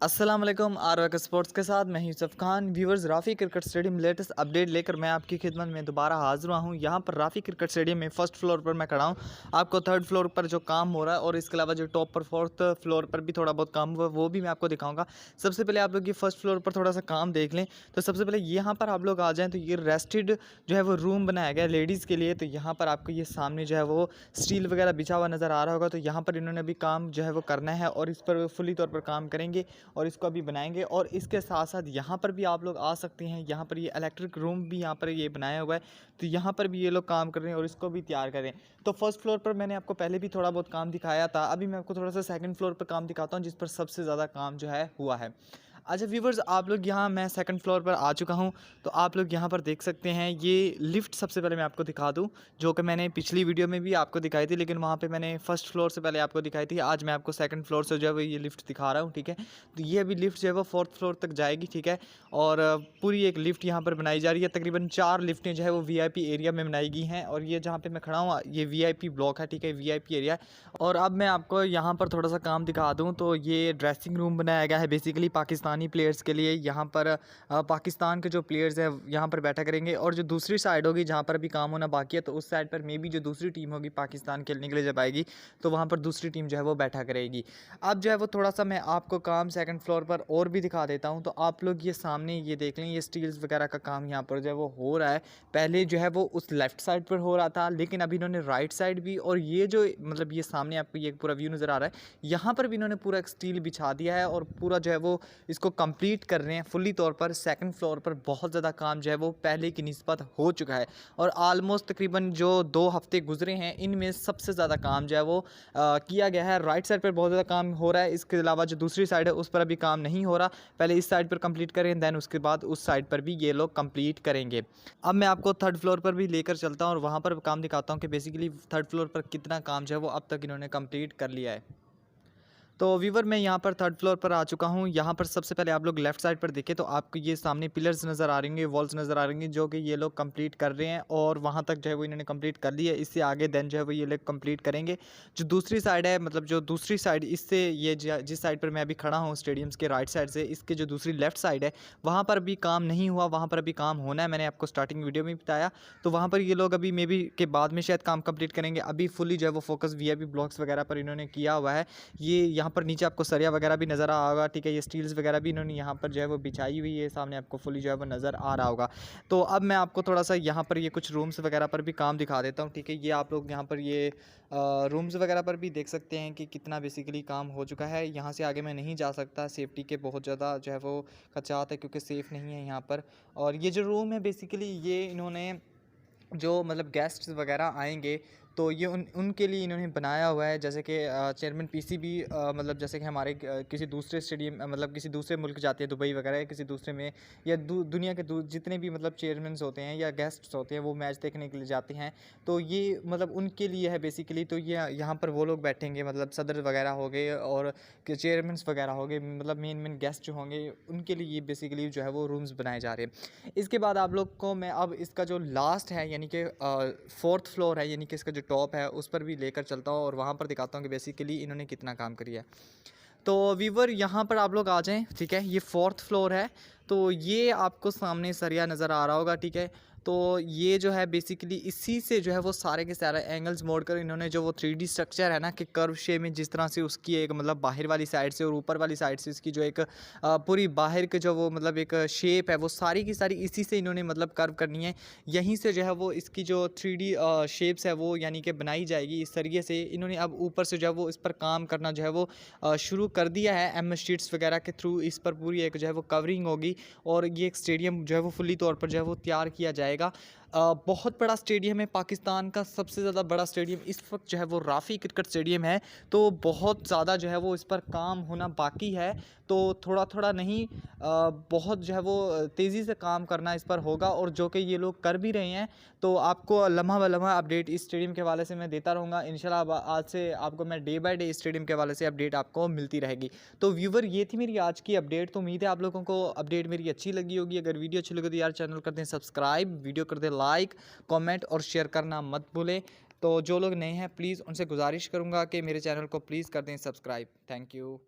अस्सलाम वालेकुम are sports के साथ मैं यूसुफ खान। व्यूवर्स, राफ़ी क्रिकेट स्टेडियम लेटेस्ट अपडेट लेकर मैं आपकी खिदमत में दोबारा हाज़िर हुआ हूँ। यहाँ पर राफ़ी क्रिकेट स्टेडियम में फ़र्स्ट फ्लोर पर मैं खड़ा हूँ। आपको थर्ड फ्लोर पर जो काम हो रहा है और इसके अलावा जो टॉप पर फोर्थ फ्लोर पर भी थोड़ा बहुत काम हुआ है वो भी मैं आपको दिखाऊँगा। सबसे पहले आप लोग ये फर्स्ट फ्लोर पर थोड़ा सा काम देख लें। तो सबसे पहले यहाँ पर आप लोग आ जाएँ तो ये रेस्टेड जो है वो रूम बनाया गया है लेडीज़ के लिए। तो यहाँ पर आपको ये सामने जो है वो स्टील वगैरह बिछा हुआ नज़र आ रहा होगा। तो यहाँ पर इन्होंने अभी काम जो है वो करना है और इस पर फुली तौर पर काम करेंगे और इसको अभी बनाएंगे। और इसके साथ साथ यहाँ पर भी आप लोग आ सकते हैं। यहाँ पर ये इलेक्ट्रिक रूम भी यहाँ पर ये बनाया हुआ है। तो यहाँ पर भी ये लोग काम कर रहे हैं और इसको भी तैयार करें। तो फर्स्ट फ्लोर पर मैंने आपको पहले भी थोड़ा बहुत काम दिखाया था। अभी मैं आपको थोड़ा सा सेकंड फ्लोर पर काम दिखाता हूँ जिस पर सबसे ज़्यादा काम जो है हुआ है। अच्छा व्यूवर्स, आप लोग यहाँ मैं सेकंड फ्लोर पर आ चुका हूँ। तो आप लोग यहाँ पर देख सकते हैं ये लिफ्ट सबसे पहले मैं आपको दिखा दूँ, जो कि मैंने पिछली वीडियो में भी आपको दिखाई थी, लेकिन वहाँ पे मैंने फर्स्ट फ्लोर से पहले आपको दिखाई थी। आज मैं आपको सेकंड फ्लोर से जो है वो ये लिफ्ट दिखा रहा हूँ, ठीक है। तो ये अभी लिफ्ट जो है वो फोर्थ फ्लोर तक जाएगी, ठीक है। और पूरी एक लिफ्ट यहाँ पर बनाई जा रही है। तकरीबन 4 लिफ्टें जो है वो VIP एरिया में बनाई गई हैं। और ये जहाँ पर मैं खड़ा हूँ ये VIP ब्लॉक है, ठीक है, VIP एरिया। और अब मैं आपको यहाँ पर थोड़ा सा काम दिखा दूँ तो ये ड्रेसिंग रूम बनाया गया है बेसिकली पाकिस्तानी प्लेयर्स के लिए। यहाँ पर पाकिस्तान के जो प्लेयर्स हैं यहाँ पर बैठा करेंगे। और जो दूसरी साइड होगी जहाँ पर अभी काम होना बाकी है, तो उस साइड पर मे बी जो दूसरी टीम होगी पाकिस्तान खेलने के लिए जब आएगी तो वहाँ पर दूसरी टीम जो है वो बैठा करेगी। अब जो है वो थोड़ा सा मैं आपको काम सेकंड फ्लोर पर और भी दिखा देता हूँ। तो आप लोग ये सामने ये देख लें, ये स्टील्स वगैरह का काम यहाँ पर जो है वो हो रहा है। पहले जो है वो उस लेफ़्ट साइड पर हो रहा था, लेकिन अभी इन्होंने राइट साइड भी, और ये जो मतलब ये सामने आपको ये पूरा व्यू नज़र आ रहा है, यहाँ पर भी इन्होंने पूरा एक स्टील बिछा दिया है और पूरा जो है वो इसको कंप्लीट कर रहे हैं फुल्ली तौर पर। सेकंड फ्लोर पर बहुत ज़्यादा काम जो है वो पहले की निस्बत हो चुका है और ऑलमोस्ट तकरीबन जो 2 हफ्ते गुजरे हैं इनमें सबसे ज़्यादा काम जो है वो किया गया है। राइट साइड पर बहुत ज़्यादा काम हो रहा है, इसके अलावा जो दूसरी साइड है उस पर अभी काम नहीं हो रहा। पहले इस साइड पर कंप्लीट करें, दैन उसके बाद उस साइड पर भी ये लोग कंप्लीट करेंगे। अब मैं आपको थर्ड फ्लोर पर भी लेकर चलता हूँ और वहाँ पर काम दिखाता हूँ कि बेसिकली थर्ड फ्लोर पर कितना काम जो है वो अब तक इन्होंने कंप्लीट कर लिया है। तो व्यूवर, मैं यहाँ पर थर्ड फ्लोर पर आ चुका हूँ। यहाँ पर सबसे पहले आप लोग लेफ़्ट साइड पर देखें तो आपको ये सामने पिलर्स नज़र आ रही हैं, वॉल्स नज़र आ रही हैं, जो कि ये लोग कंप्लीट कर रहे हैं और वहाँ तक जो है वो इन्होंने कंप्लीट कर ली है। इससे आगे देन जो है वो ये लोग कंप्लीट करेंगे। जो दूसरी साइड है, मतलब जो दूसरी साइड इससे ये जिस साइड पर मैं अभी खड़ा हूँ स्टेडियम्स के राइट साइड से, इसके जो दूसरी लेफ़्ट साइड है वहाँ पर भी काम नहीं हुआ, वहाँ पर अभी काम होना है। मैंने आपको स्टार्टिंग वीडियो में बताया। तो वहाँ पर ये लोग अभी मे बी के बाद में शायद काम कंप्लीट करेंगे। अभी फुली जो है वो फोकस VIP ब्लॉक्स वगैरह पर इन्होंने किया हुआ है। ये यहाँ पर नीचे आपको सरिया वगैरह भी नज़र आ रहा होगा, ठीक है। ये स्टील्स वगैरह भी इन्होंने यहाँ पर जो है वो बिछाई हुई है, सामने आपको फुली जो है वो नज़र आ रहा होगा। तो अब मैं आपको थोड़ा सा यहाँ पर ये कुछ रूम्स वगैरह पर भी काम दिखा देता हूँ, ठीक है। ये आप लोग यहाँ पर ये रूम्स वगैरह पर भी देख सकते हैं कि कितना बेसिकली काम हो चुका है। यहाँ से आगे मैं नहीं जा सकता, सेफ्टी के बहुत ज़्यादा जो है वो खदशात है क्योंकि सेफ़ नहीं है यहाँ पर। और ये जो रूम है बेसिकली ये इन्होंने जो मतलब गेस्ट्स वगैरह आएंगे तो ये उनके लिए इन्होंने बनाया हुआ है। जैसे कि चेयरमैन PCB मतलब जैसे कि हमारे किसी दूसरे स्टेडियम मतलब किसी दूसरे मुल्क जाते हैं, दुबई वगैरह या किसी दूसरे में, या दुनिया के जितने भी मतलब चेयरमैन होते हैं या गेस्ट्स होते हैं वो मैच देखने के लिए जाते हैं, तो ये मतलब उनके लिए है बेसिकली। तो ये यहाँ पर वो लोग बैठेंगे, मतलब सदर वगैरह हो गए और चेयरमैन्स वगैरह हो गए, मतलब मेन गेस्ट जो होंगे उनके लिए ये बेसिकली जो है वो रूम्स बनाए जा रहे हैं। इसके बाद आप लोग को मैं अब इसका जो लास्ट है यानी कि फोर्थ फ्लोर है, यानी कि इसका जो टॉप है उस पर भी लेकर चलता हूँ और वहाँ पर दिखाता हूँ कि बेसिकली इन्होंने कितना काम किया है। तो वीवर, यहाँ पर आप लोग आ जाएं, ठीक है। ये फोर्थ फ्लोर है। तो ये आपको सामने सरिया नज़र आ रहा होगा, ठीक है। तो ये जो है बेसिकली इसी से जो है वो सारे के सारे एंगल्स मोड़कर इन्होंने जो वो 3D स्ट्रक्चर है ना कि कर्व शेप में, जिस तरह से उसकी एक मतलब बाहर वाली साइड से और ऊपर वाली साइड से इसकी जो एक पूरी बाहर के जो वो मतलब एक शेप है वो सारी की सारी इसी से इन्होंने मतलब कर्व करनी है। यहीं से जो है वो इसकी जो 3D शेप्स है वो यानी कि बनाई जाएगी इस तरीके से। इन्होंने अब ऊपर से जो है वो इस पर काम करना जो है वो शुरू कर दिया है। MS शीट्स वगैरह के थ्रू इस पर पूरी एक जो है वो कवरिंग होगी और ये एक स्टेडियम जो है वो फुली तौर पर जो है वो तैयार किया जाएगा। बहुत बड़ा स्टेडियम है, पाकिस्तान का सबसे ज़्यादा बड़ा स्टेडियम इस वक्त जो है वो राफ़ी क्रिकेट स्टेडियम है। तो बहुत ज़्यादा जो है वो इस पर काम होना बाकी है। तो थोड़ा थोड़ा नहीं, बहुत जो है वो तेज़ी से काम करना इस पर होगा और जो कि ये लोग कर भी रहे हैं। तो आपको लम्हा ब लम्हा अपडेट इस स्टेडियम के हवाले से मैं देता रहूँगा इंशाल्लाह। आज से आपको मैं डे बाय डे इस स्टेडियम के हवाले से अपडेट आपको मिलती रहेगी। तो व्यूवर, ये थी मेरी आज की अपडेट। तो उम्मीद है आप लोगों को अपडेट मेरी अच्छी लगी होगी। अगर वीडियो अच्छी लगी तो यार चैनल कर दें सब्सक्राइब, वीडियो कर दें लाइक, कमेंट और शेयर करना मत भूलें। तो जो लोग नए हैं प्लीज़ उनसे गुजारिश करूँगा कि मेरे चैनल को प्लीज़ कर दें सब्सक्राइब। Thank you.